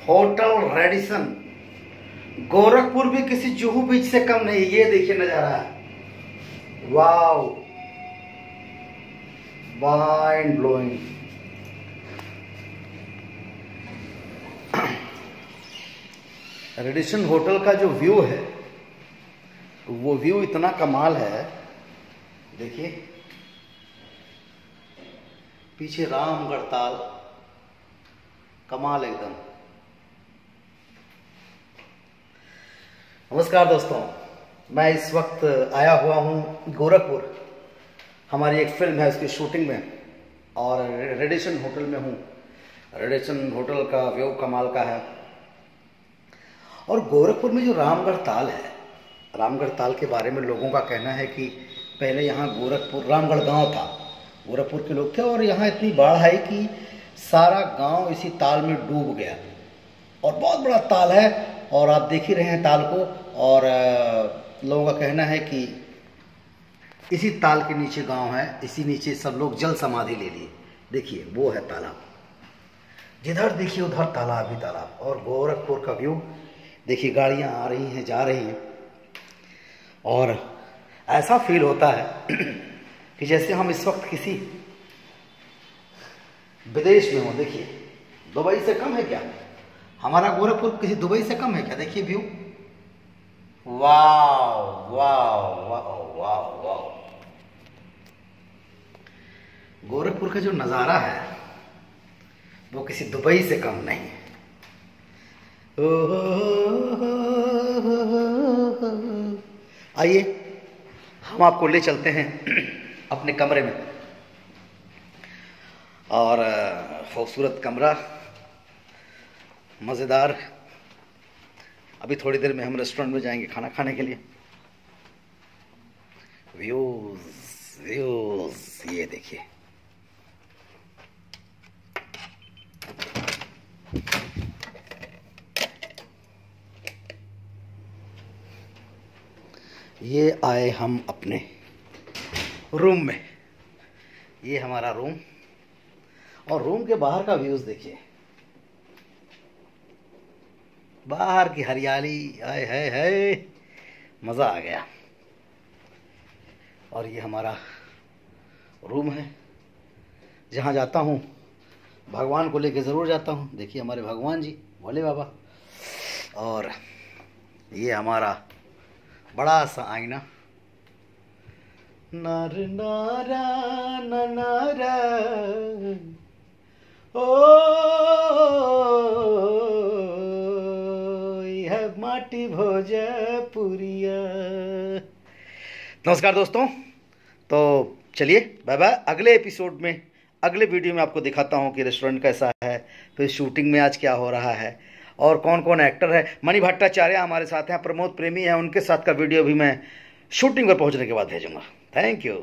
Hotel Radisson Gorakhpur भी किसी जुहू बीच से कम नहीं। ये देखिए नजारा, वाव, माइंड ब्लोइंग। रेडिसन होटल का जो व्यू है वो व्यू इतना कमाल है। देखिए पीछे रामगढ़ ताल, कमाल एकदम। नमस्कार दोस्तों, मैं इस वक्त आया हुआ हूँ गोरखपुर। हमारी एक फिल्म है, उसकी शूटिंग में, और रेडिसन होटल में हूँ। रेडिसन होटल का व्यू कमाल का है। और गोरखपुर में जो रामगढ़ ताल है, रामगढ़ ताल के बारे में लोगों का कहना है कि पहले यहाँ गोरखपुर रामगढ़ गांव था, गोरखपुर के लोग थे, और यहाँ इतनी बाढ़ आई कि सारा गांव इसी ताल में डूब गया। और बहुत बड़ा ताल है, और आप देख ही रहे हैं ताल को। और लोगों का कहना है कि इसी ताल के नीचे गांव है, इसी नीचे सब लोग जल समाधि ले लिए। देखिए वो है तालाब, जिधर देखिए उधर तालाब ही तालाब। और गोरखपुर का व्यू देखिए, गाड़ियां आ रही हैं, जा रही हैं, और ऐसा फील होता है कि जैसे हम इस वक्त किसी विदेश में हो। देखिए दुबई से कम है क्या हमारा गोरखपुर? किसी दुबई से कम है क्या? देखिए व्यू, वाह वाह वाह वाह वाह। गोरखपुर का जो नज़ारा है वो किसी दुबई से कम नहीं है। आइए हम आपको ले चलते हैं अपने कमरे में। और खूबसूरत कमरा, मज़ेदार। अभी थोड़ी देर में हम रेस्टोरेंट में जाएंगे खाना खाने के लिए। व्यूज व्यूज ये देखिए, ये आए हम अपने रूम में। ये हमारा रूम, और रूम के बाहर का व्यूज देखिए, बाहर की हरियाली, आए है मज़ा आ गया। और ये हमारा रूम है, जहाँ जाता हूँ भगवान को लेके ज़रूर जाता हूँ। देखिए हमारे भगवान जी, भोले बाबा। और ये हमारा बड़ा सा आईना, नर नारा नारा माटी भोजपुरिया। नमस्कार दोस्तों, तो चलिए बाय बाय। अगले एपिसोड में, अगले वीडियो में आपको दिखाता हूँ कि रेस्टोरेंट कैसा है, फिर शूटिंग में आज क्या हो रहा है, और कौन कौन एक्टर है। मणि भट्टाचार्य हमारे साथ हैं, प्रमोद प्रेमी हैं, उनके साथ का वीडियो भी मैं शूटिंग पर पहुँचने के बाद भेजूँगा। Thank you.